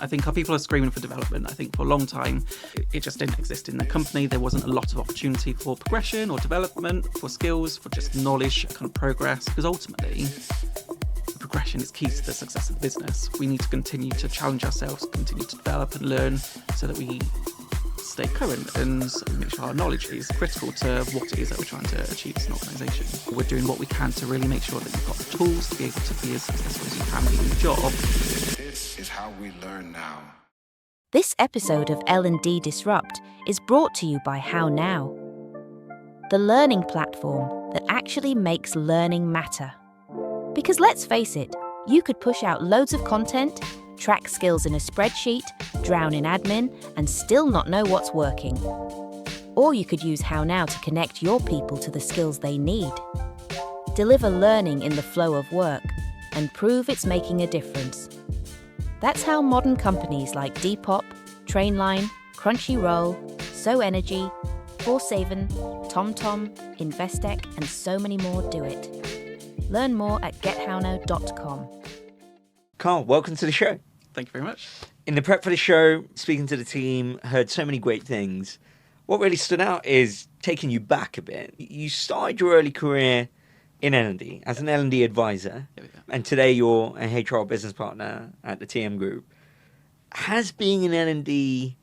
I think our people are screaming for development. I think for a long time, it just didn't exist in the company. There wasn't a lot of opportunity for progression or development, for skills, for just knowledge, kind of progress. Because ultimately, progression is key to the success of the business. We need to continue to challenge ourselves, continue to develop and learn so that we stay current and make sure our knowledge is critical to what it is that we're trying to achieve as an organisation. We're doing what we can to really make sure that you've got the tools to be able to be as successful as you can be in your job. This is how we learn now. This episode of L&D Disrupt is brought to you by HowNow, the learning platform that actually makes learning matter. Because let's face it, you could push out loads of content, track skills in a spreadsheet, drown in admin, and still not know what's working. Or you could use HowNow to connect your people to the skills they need. Deliver learning in the flow of work and prove it's making a difference. That's how modern companies like Depop, Trainline, Crunchyroll, SoEnergy, Forsaven, TomTom, Investec, and so many more do it. Learn more at gethownow.com. Carl, welcome to the show. Thank you very much. In the prep for the show, speaking to the team, heard so many great things. What really stood out is taking you back a bit. You started your early career in L&D as an L&D advisor, and today you're a HR business partner at the TM Group. Has being in L&D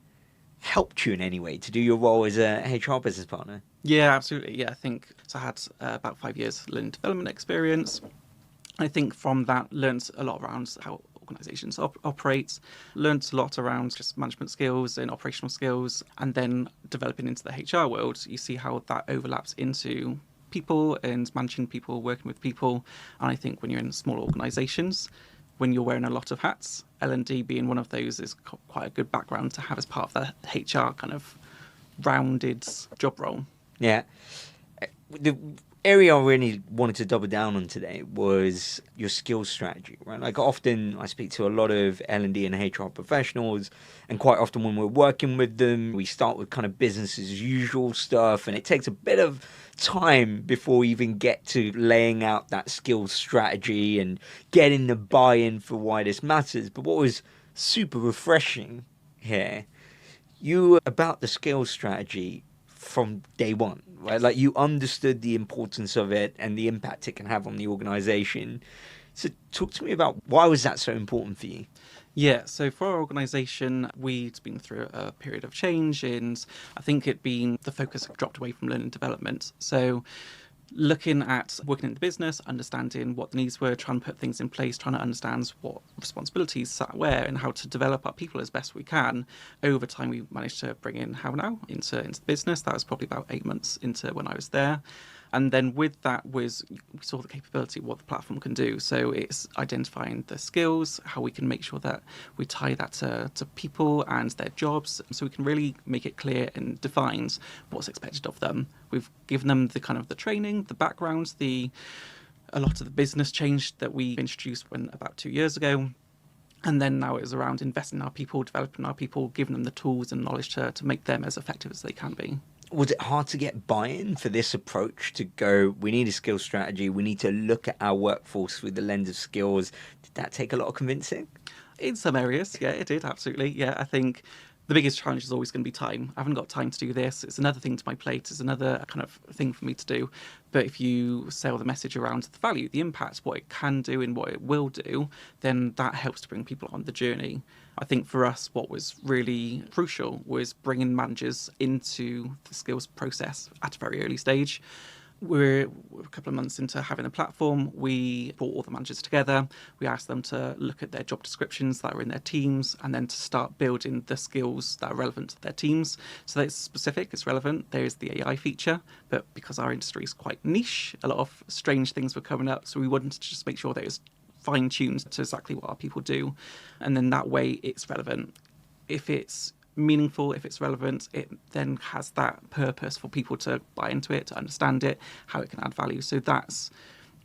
helped you in any way to do your role as a HR business partner? Yeah, absolutely. Yeah, I think so. I had about 5 years learning development experience. I think from that, learned a lot around how organisations operate, learned a lot around just management skills and operational skills, and then developing into the HR world, you see how that overlaps into people and managing people, working with people. And I think when you're in small organisations, when you're wearing a lot of hats, L&D being one of those is quite a good background to have as part of the HR kind of rounded job role. Yeah. The area I really wanted to double down on today was your skills strategy, right? Like often I speak to a lot of L&D and HR professionals, and quite often when we're working with them, we start with kind of business as usual stuff, and it takes a bit of time before we even get to laying out that skills strategy and getting the buy-in for why this matters. But what was super refreshing here, you were about the skills strategy from day one, right? Like you understood the importance of it and the impact it can have on the organization. So talk to me about why was that so important for you? Yeah, so for our organisation, we'd been through a period of change, and I think the focus had dropped away from learning development. So looking at working in the business, understanding what the needs were, trying to put things in place, trying to understand what responsibilities sat where and how to develop our people as best we can. Over time, we managed to bring in HowNow into the business. That was probably about 8 months into when I was there. And then with that we saw the capability of what the platform can do. So it's identifying the skills, how we can make sure that we tie that to people and their jobs, so we can really make it clear and defined what's expected of them. We've given them the kind of the training, the background, a lot of the business change that we introduced about 2 years ago. And then now it's around investing in our people, developing our people, giving them the tools and knowledge to make them as effective as they can be. Was it hard to get buy-in for this approach to go, we need a skills strategy, we need to look at our workforce through the lens of skills? Did that take a lot of convincing? In some areas, yeah, it did, absolutely. Yeah, I think the biggest challenge is always going to be time. I haven't got time to do this. It's another thing to my plate. It's another kind of thing for me to do. But if you sell the message around the value, the impact, what it can do and what it will do, then that helps to bring people on the journey. I think for us, what was really crucial was bringing managers into the skills process at a very early stage. We're a couple of months into having a platform. We brought all the managers together. We asked them to look at their job descriptions that are in their teams and then to start building the skills that are relevant to their teams. So that it's specific, it's relevant. There is the AI feature, but because our industry is quite niche, a lot of strange things were coming up. So we wanted to just make sure that it was fine-tuned to exactly what our people do. And then that way it's relevant. If it's meaningful, if it's relevant, it then has that purpose for people to buy into it, to understand it, how it can add value. So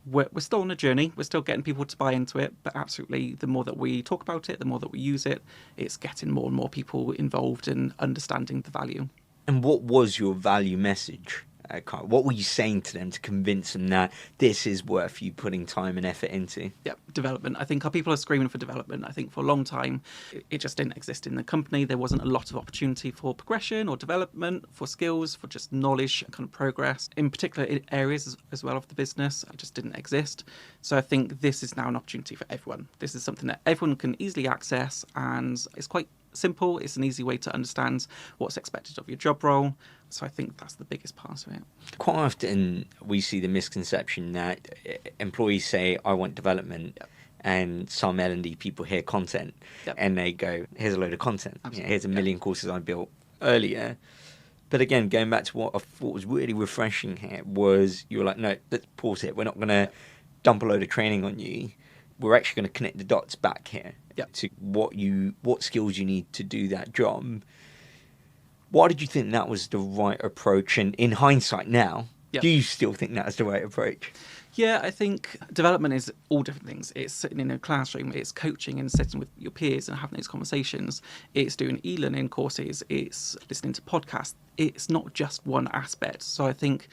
we're still on a journey. We're still getting people to buy into it, but absolutely the more that we talk about it, the more that we use it, it's getting more and more people involved in understanding the value. And what was your value message What were you saying to them to convince them that this is worth you putting time and effort into? Yeah, development. I think our people are screaming for development. I think for a long time, it just didn't exist in the company. There wasn't a lot of opportunity for progression or development, for skills, for just knowledge and kind of progress. In particular areas as well of the business, it just didn't exist. So I think this is now an opportunity for everyone. This is something that everyone can easily access, and it's quite simple. It's an easy way to understand what's expected of your job role. So I think that's the biggest part of it. Quite often we see the misconception that employees say, I want development. Yep. And some L&D people hear content. Yep. And they go, here's a load of content. Absolutely. Here's a million courses I built earlier. But again, going back to what I thought was really refreshing here was you were like, no, let's pause it. We're not going to dump a load of training on you. We're actually going to connect the dots back here to what skills you need to do that job. Why did you think that was the right approach? And in hindsight now, do you still think that's the right approach? Yeah, I think development is all different things. It's sitting in a classroom, it's coaching and sitting with your peers and having those conversations. It's doing e-learning courses, it's listening to podcasts. It's not just one aspect. So I think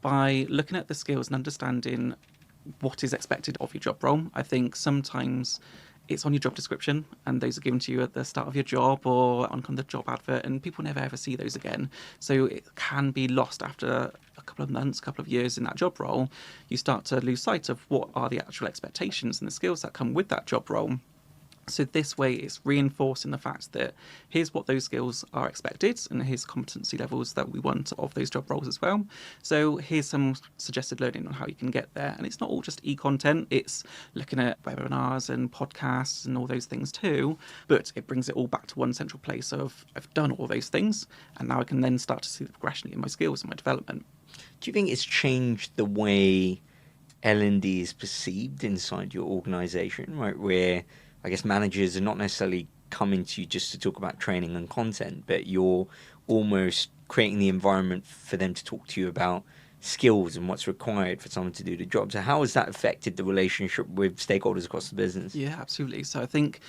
by looking at the skills and understanding what is expected of your job role, I think sometimes it's on your job description and those are given to you at the start of your job or on the job advert, and people never ever see those again. So it can be lost after a couple of months, couple of years in that job role. You start to lose sight of what are the actual expectations and the skills that come with that job role. So this way it's reinforcing the fact that here's what those skills are expected and here's competency levels that we want of those job roles as well. So here's some suggested learning on how you can get there. And it's not all just e-content, it's looking at webinars and podcasts and all those things too, but it brings it all back to one central place of I've done all those things and now I can then start to see the progression in my skills and my development. Do you think it's changed the way L&D is perceived inside your organisation, right? Where I guess managers are not necessarily coming to you just to talk about training and content, but you're almost creating the environment for them to talk to you about skills and what's required for someone to do the job. So how has that affected the relationship with stakeholders across the business? Yeah, absolutely. So I think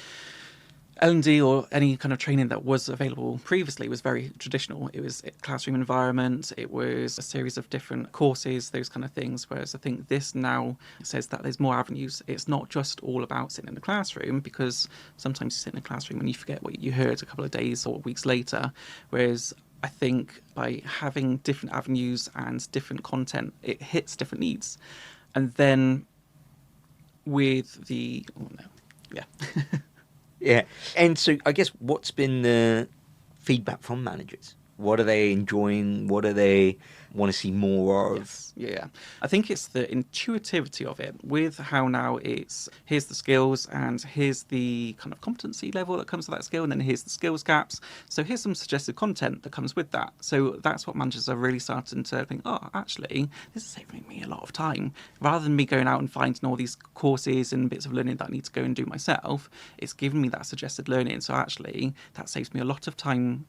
L&D or any kind of training that was available previously was very traditional. It was a classroom environment, it was a series of different courses, those kind of things, whereas I think this now says that there's more avenues. It's not just all about sitting in the classroom, because sometimes you sit in a classroom and you forget what you heard a couple of days or weeks later, whereas I think by having different avenues and different content, it hits different needs. And then with the... Yeah. And so I guess what's been the feedback from managers? What are they enjoying? What do they want to see more of? Yes. Yeah. I think it's the intuitivity of it. With HowNow, it's here's the skills and here's the kind of competency level that comes with that skill, and then here's the skills gaps. So here's some suggested content that comes with that. So that's what managers are really starting to think, oh, actually, this is saving me a lot of time. Rather than me going out and finding all these courses and bits of learning that I need to go and do myself, it's giving me that suggested learning. So actually, that saves me a lot of time.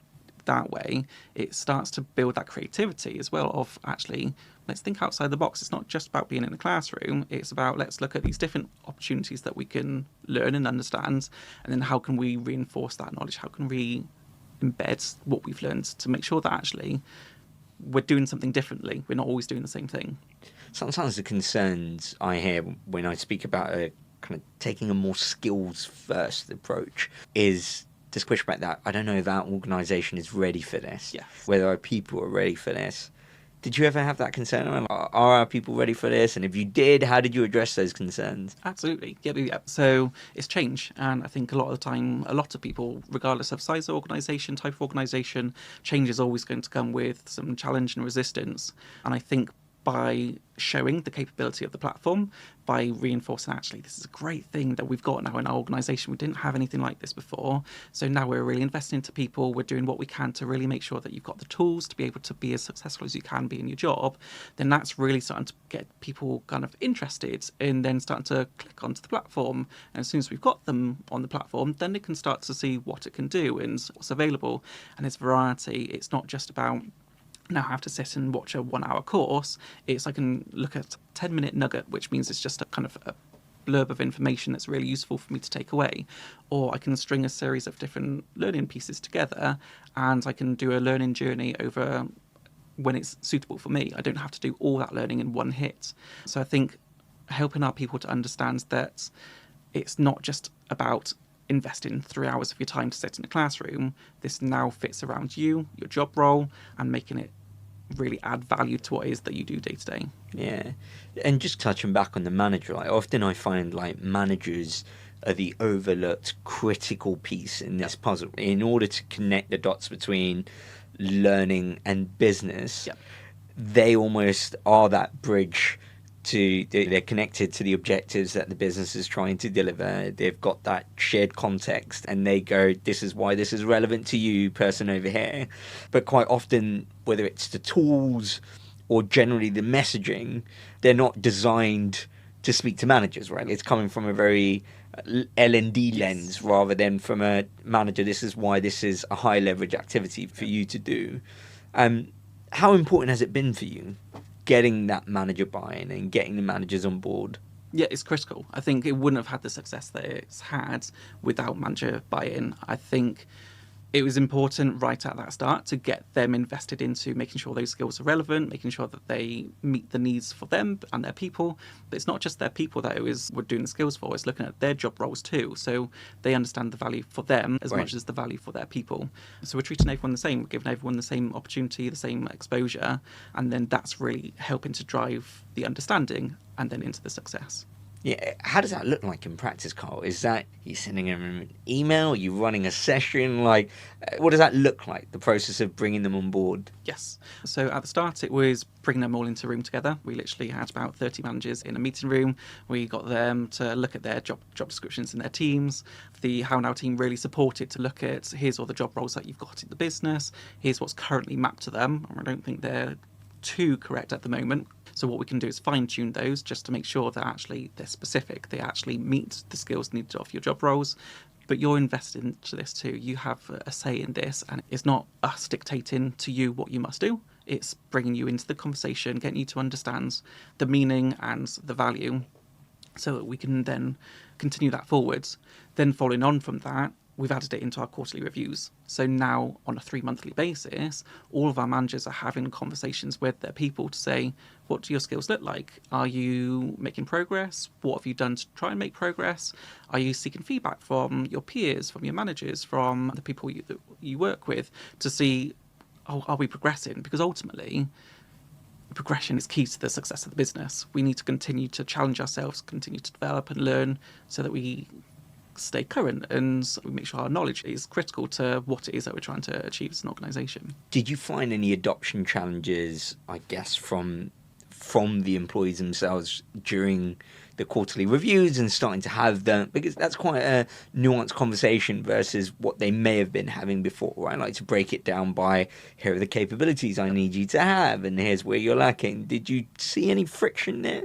That way it starts to build that creativity as well of actually let's think outside the box. It's not just about being in the classroom, it's about let's look at these different opportunities that we can learn and understand, and then how can we reinforce that knowledge, how can we embed what we've learned to make sure that actually we're doing something differently, we're not always doing the same thing. Sometimes the concerns I hear when I speak about a kind of taking a more skills first approach is this question about that. I don't know if that organisation is ready for this. Yes. Whether our people are ready for this. Did you ever have that concern? Are our people ready for this? And if you did, how did you address those concerns? Absolutely. Yeah. So it's change. And I think a lot of the time, a lot of people, regardless of size of organisation, type of organisation, change is always going to come with some challenge and resistance. And I think by showing the capability of the platform, by reinforcing actually this is a great thing that we've got now in our organisation. We didn't have anything like this before. So now we're really investing into people. We're doing what we can to really make sure that you've got the tools to be able to be as successful as you can be in your job. Then that's really starting to get people kind of interested and then starting to click onto the platform. And as soon as we've got them on the platform, then they can start to see what it can do and what's available. And it's variety. It's not just about now I have to sit and watch a 1 hour course. It's I can look at a 10-minute nugget, which means it's just a kind of a blurb of information that's really useful for me to take away. Or I can string a series of different learning pieces together and I can do a learning journey over when it's suitable for me. I don't have to do all that learning in one hit. So I think helping our people to understand that it's not just about investing 3 hours of your time to sit in a classroom. This now fits around you, your job role, and making it really add value to what it is that you do day to day. Yeah. And just touching back on the manager, like often I find like managers are the overlooked critical piece in this puzzle. In order to connect the dots between learning and business, Yep. they almost are that bridge to, they're connected to the objectives that the business is trying to deliver. They've got that shared context and they go, this is why this is relevant to you, person over here. But quite often, whether it's the tools or generally the messaging, they're not designed to speak to managers, right? It's coming from a very L&D lens rather than from a manager. This is why this is a high leverage activity for you to do. How important has it been for you getting that manager buy-in and getting the managers on board? Yeah, it's critical. I think it wouldn't have had the success that it's had without manager buy-in. I think it was important right at that start to get them invested into making sure those skills are relevant, making sure that they meet the needs for them and their people. But it's not just their people that we're doing the skills for, it's looking at their job roles too. So they understand the value for them as much as the value for their people. So we're treating everyone the same, we're giving everyone the same opportunity, the same exposure, and then that's really helping to drive the understanding and then into the success. Yeah, how does that look like in practice, Carl? Is that you sending them an email? Are you running a session? Like, what does that look like, the process of bringing them on board? Yes. So at the start, it was bringing them all into a room together. We literally had about 30 managers in a meeting room. We got them to look at their job descriptions in their teams. The HowNow team really supported to look at, here's all the job roles that you've got in the business. Here's what's currently mapped to them. I don't think they're too correct at the moment. So what we can do is fine-tune those just to make sure that actually they're specific. They actually meet the skills needed of your job roles. But you're invested into this too. You have a say in this, and it's not us dictating to you what you must do. It's bringing you into the conversation, getting you to understand the meaning and the value so that we can then continue that forwards. Then following on from that, we've added it into our quarterly reviews. So now on a 3-monthly basis, all of our managers are having conversations with their people to say, what do your skills look like? Are you making progress? What have you done to try and make progress? Are you seeking feedback from your peers, from your managers, from the people that you work with to see, are we progressing? Because ultimately, progression is key to the success of the business. We need to continue to challenge ourselves, continue to develop and learn so that we stay current and we make sure our knowledge is critical to what it is that we're trying to achieve as an organisation. Did you find any adoption challenges, I guess, from the employees themselves during the quarterly reviews and starting to have them? Because that's quite a nuanced conversation versus what they may have been having before, right? Like to break it down by, here are the capabilities I need you to have and here's where you're lacking. Did you see any friction there?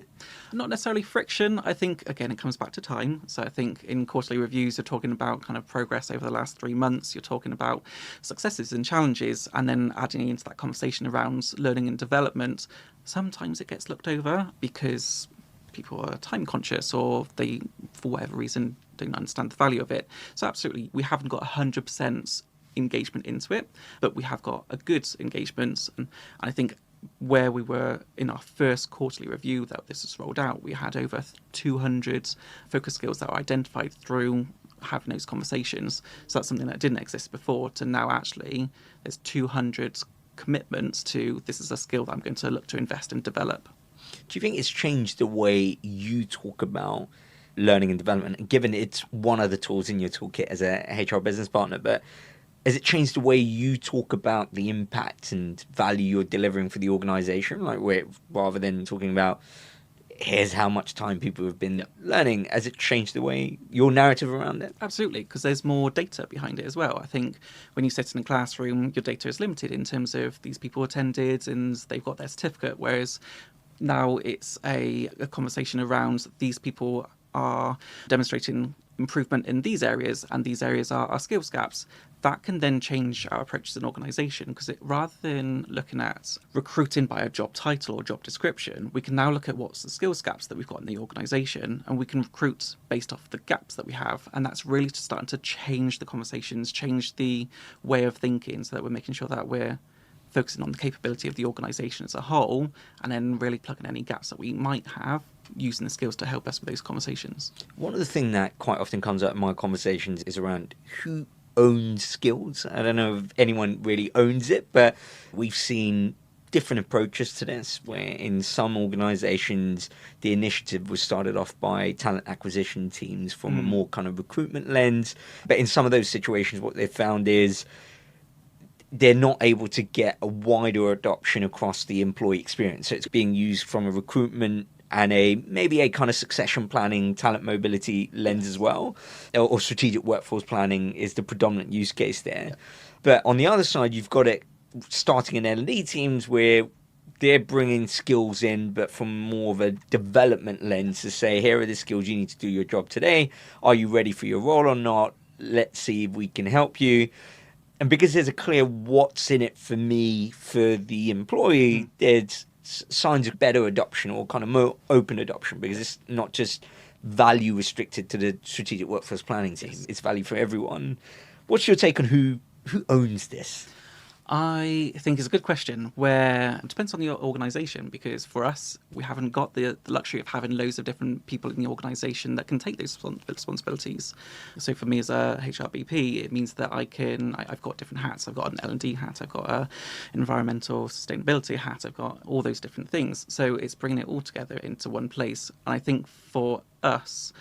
Not necessarily friction. I think, again, it comes back to time. So I think in quarterly reviews, you're talking about kind of progress over the last 3 months. You're talking about successes and challenges, and then adding into that conversation around learning and development. Sometimes it gets looked over because people are time conscious or they, for whatever reason, don't understand the value of it. So absolutely, we haven't got 100% engagement into it, but we have got a good engagement. And I think where we were in our first quarterly review that this was rolled out, we had over 200 focus skills that were identified through having those conversations. So that's something that didn't exist before, to now actually there's 200 commitments to, this is a skill that I'm going to look to invest and develop. Do you think it's changed the way you talk about learning and development, given it's one of the tools in your toolkit as a HR business partner, but has it changed the way you talk about the impact and value you're delivering for the organization? Like, rather than talking about, here's how much time people have been learning, has it changed the way your narrative around it? Absolutely, because there's more data behind it as well. I think when you sit in a classroom, your data is limited in terms of these people attended and they've got their certificate, whereas now it's a conversation around these people are demonstrating improvement in these areas, and these areas are our skills gaps. That can then change our approach as an organisation, because rather than looking at recruiting by a job title or job description, we can now look at what's the skills gaps that we've got in the organisation, and we can recruit based off the gaps that we have. And that's really starting to change the conversations, change the way of thinking, so that we're making sure that we're focusing on the capability of the organisation as a whole, and then really plugging any gaps that we might have, using the skills to help us with those conversations. One of the things that quite often comes up in my conversations is around who owns skills. I don't know if anyone really owns it, but we've seen different approaches to this, where in some organizations the initiative was started off by talent acquisition teams from a more kind of recruitment lens, but in some of those situations what they've found is they're not able to get a wider adoption across the employee experience. So it's being used from a recruitment and maybe a kind of succession planning, talent mobility lens as well, or strategic workforce planning is the predominant use case there. But on the other side, you've got it starting in L&D teams where they're bringing skills in, but from more of a development lens to say, here are the skills you need to do your job today. Are you ready for your role or not? Let's see if we can help you. And because there's a clear what's in it for me for the employee, there's signs of better adoption or kind of more open adoption, because it's not just value restricted to the strategic workforce planning team. It's value for everyone. What's your take on who owns this? I think it's a good question, where it depends on the organisation, because for us, we haven't got the luxury of having loads of different people in the organisation that can take those responsibilities. So for me as a HRBP, it means that I've got different hats. I've got an L&D hat, I've got an environmental sustainability hat, I've got all those different things. So it's bringing it all together into one place. And I think for us,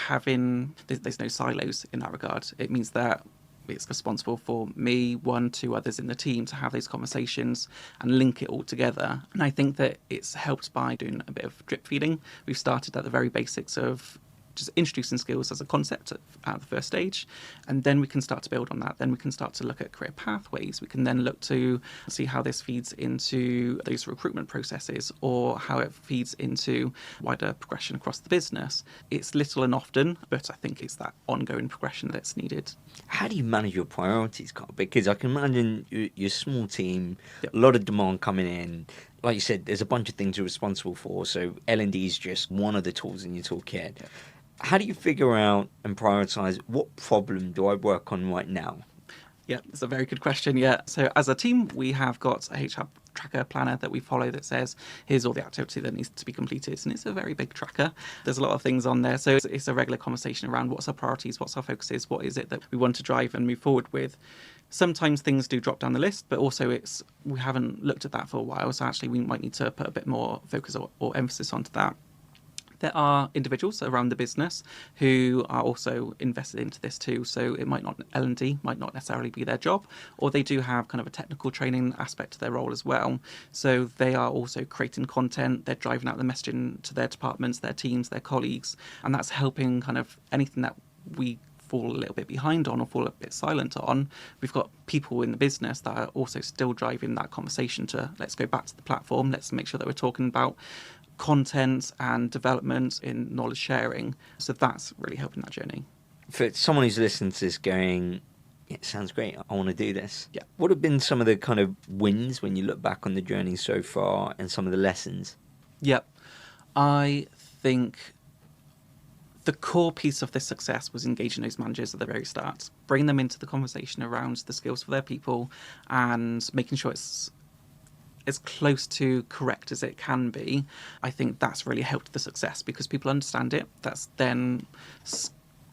there's no silos in that regard. It means that it's responsible for me, 1, 2 others in the team to have those conversations and link it all together. And I think that it's helped by doing a bit of drip feeding. We've started at the very basics of just introducing skills as a concept at the first stage, and then we can start to build on that. Then we can start to look at career pathways. We can then look to see how this feeds into those recruitment processes, or how it feeds into wider progression across the business. It's little and often, but I think it's that ongoing progression that's needed. How do you manage your priorities, Carl? Because I can imagine you're a small team, a lot of demand coming in. Like you said, there's a bunch of things you're responsible for. So L&D is just one of the tools in your toolkit. How do you figure out and prioritize what problem do I work on right now? Yeah, it's a very good question. Yeah. So as a team, we have got a HR tracker planner that we follow that says, here's all the activity that needs to be completed. And it's a very big tracker. There's a lot of things on there. So it's a regular conversation around what's our priorities, what's our focuses, what is it that we want to drive and move forward with. Sometimes things do drop down the list, but also we haven't looked at that for a while. So actually we might need to put a bit more focus or emphasis onto that. There are individuals around the business who are also invested into this too. So it might not, L&D might not necessarily be their job, or they do have kind of a technical training aspect to their role as well. So they are also creating content. They're driving out the messaging to their departments, their teams, their colleagues, and that's helping kind of anything that we fall a little bit behind on or fall a bit silent on. We've got people in the business that are also still driving that conversation to, let's go back to the platform. Let's make sure that we're talking about content and development in knowledge sharing. So that's really helping that journey. For someone who's listening to this going, yeah, it sounds great, I want to do this. Yeah. What have been some of the kind of wins when you look back on the journey so far and some of the lessons? Yep. I think the core piece of this success was engaging those managers at the very start, bringing them into the conversation around the skills for their people and making sure it's as close to correct as it can be. I think that's really helped the success because people understand it. That's then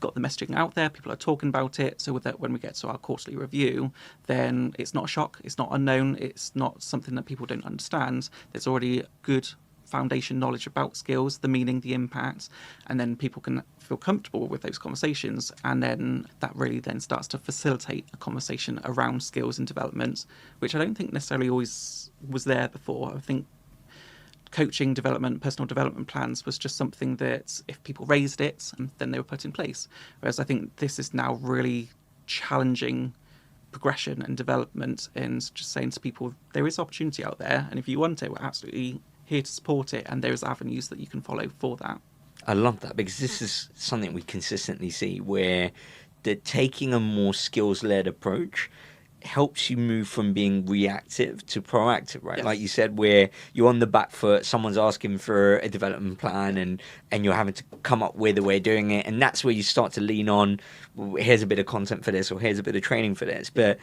got the messaging out there. People are talking about it. So with that, when we get to our quarterly review, then it's not a shock. It's not unknown. It's not something that people don't understand. There's already good foundation knowledge about skills, the meaning, the impact, and then people can feel comfortable with those conversations. And then that really then starts to facilitate a conversation around skills and development, which I don't think necessarily always was there before. I think coaching, development, personal development plans was just something that if people raised it, then they were put in place. Whereas I think this is now really challenging progression and development and just saying to people, there is opportunity out there. And if you want it, we're absolutely here to support it, and there's avenues that you can follow for that. I love that, because this is something we consistently see, where taking a more skills-led approach helps you move from being reactive to proactive, right? Yes. Like you said, where you're on the back foot, someone's asking for a development plan and you're having to come up with a way of doing it, and that's where you start to lean on, well, here's a bit of content for this, or here's a bit of training for this. But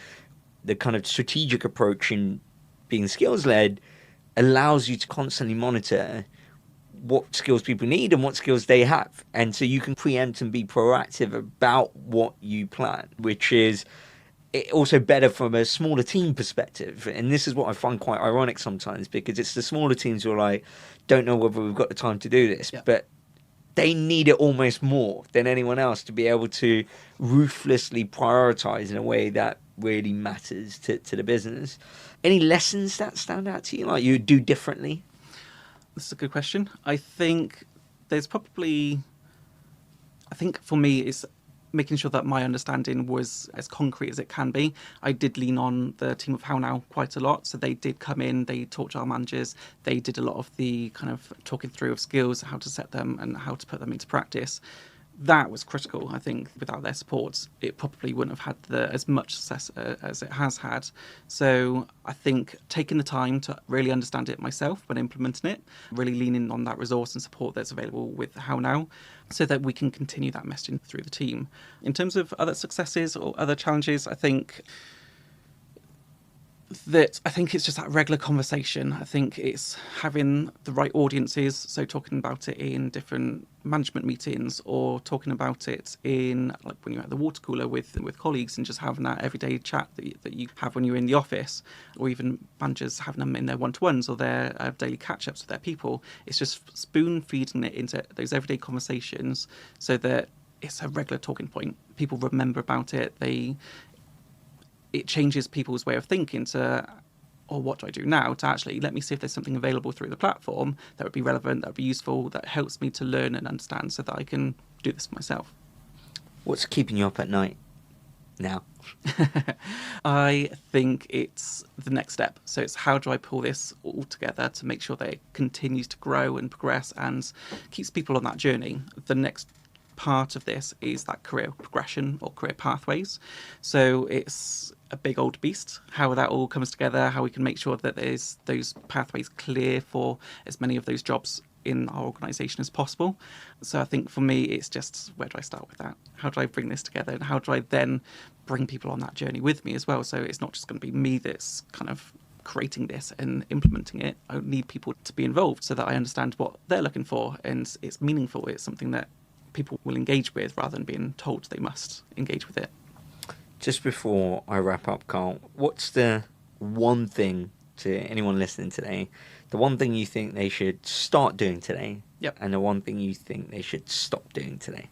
the kind of strategic approach in being skills-led allows you to constantly monitor what skills people need and what skills they have. And so you can preempt and be proactive about what you plan, which is also better from a smaller team perspective. And this is what I find quite ironic sometimes, because it's the smaller teams who are like, don't know whether we've got the time to do this, but they need it almost more than anyone else to be able to ruthlessly prioritize in a way that really matters to the business. Any lessons that stand out to you, like you do differently? This is a good question. I think for me, it's making sure that my understanding was as concrete as it can be. I did lean on the team of HowNow quite a lot. So they did come in, they talked to our managers, they did a lot of the kind of talking through of skills, how to set them and how to put them into practice. That was critical. I think without their support, it probably wouldn't have had as much success as it has had. So I think taking the time to really understand it myself when implementing it, really leaning on that resource and support that's available with HowNow, so that we can continue that messaging through the team. In terms of other successes or other challenges, I think it's just that regular conversation. I think it's having the right audiences, so talking about it in different management meetings or talking about it in, like, when you're at the water cooler with colleagues, and just having that everyday chat that you have when you're in the office, or even managers having them in their one-to-ones or their daily catch-ups with their people. It's just spoon feeding it into those everyday conversations so that it's a regular talking point. People remember about it. It changes people's way of thinking to, or what do I do now, to actually let me see if there's something available through the platform that would be relevant, that would be useful, that helps me to learn and understand so that I can do this myself. What's keeping you up at night now? I think it's the next step. So it's how do I pull this all together to make sure that it continues to grow and progress and keeps people on that journey. The next part of this is that career progression or career pathways. So it's a big old beast, how that all comes together, how we can make sure that there's those pathways clear for as many of those jobs in our organisation as possible. So I think for me, it's just, where do I start with that? How do I bring this together? And how do I then bring people on that journey with me as well? So it's not just going to be me that's kind of creating this and implementing it. I need people to be involved so that I understand what they're looking for and it's meaningful. It's something that people will engage with rather than being told they must engage with it. Just before I wrap up, Carl, what's the one thing to anyone listening today, the one thing you think they should start doing today, and the one thing you think they should stop doing today?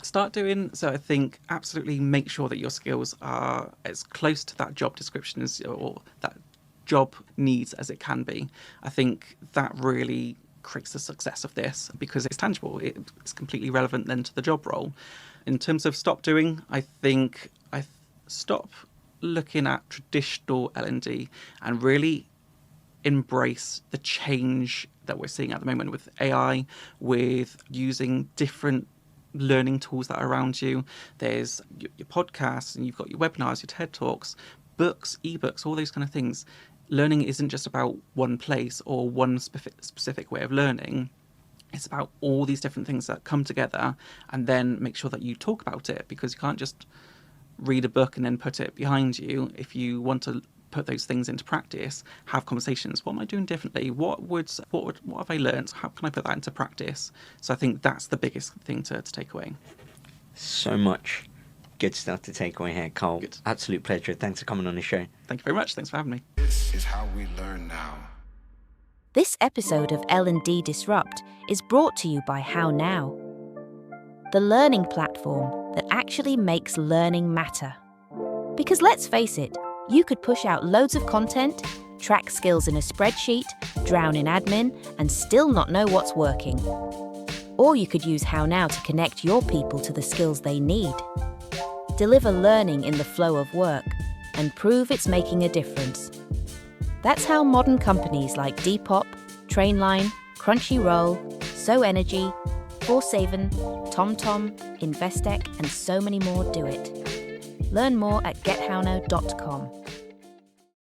Start doing. So I think absolutely make sure that your skills are as close to that job description or that job needs as it can be. I think that really creates the success of this because it's tangible. It's completely relevant then to the job role. In terms of stop doing, I think I stop looking at traditional L&D and really embrace the change that we're seeing at the moment with AI, with using different learning tools that are around you. There's your podcasts and you've got your webinars, your TED Talks, books, ebooks, all those kind of things. Learning isn't just about one place or one specific way of learning. It's about all these different things that come together and then make sure that you talk about it, because you can't just read a book and then put it behind you. If you want to put those things into practice, have conversations. What am I doing differently? What have I learned? How can I put that into practice? So I think that's the biggest thing to take away. So much good stuff to take away here, Carl. Good. Absolute pleasure. Thanks for coming on the show. Thank you very much. Thanks for having me. This is how we learn now. This episode of L&D Disrupt is brought to you by HowNow, the learning platform that actually makes learning matter. Because let's face it, you could push out loads of content, track skills in a spreadsheet, drown in admin, and still not know what's working. Or you could use HowNow to connect your people to the skills they need. Deliver learning in the flow of work and prove it's making a difference. That's how modern companies like Depop, Trainline, Crunchyroll, So Energy, Forsaven, TomTom, Investec, and so many more do it. Learn more at gethownow.com.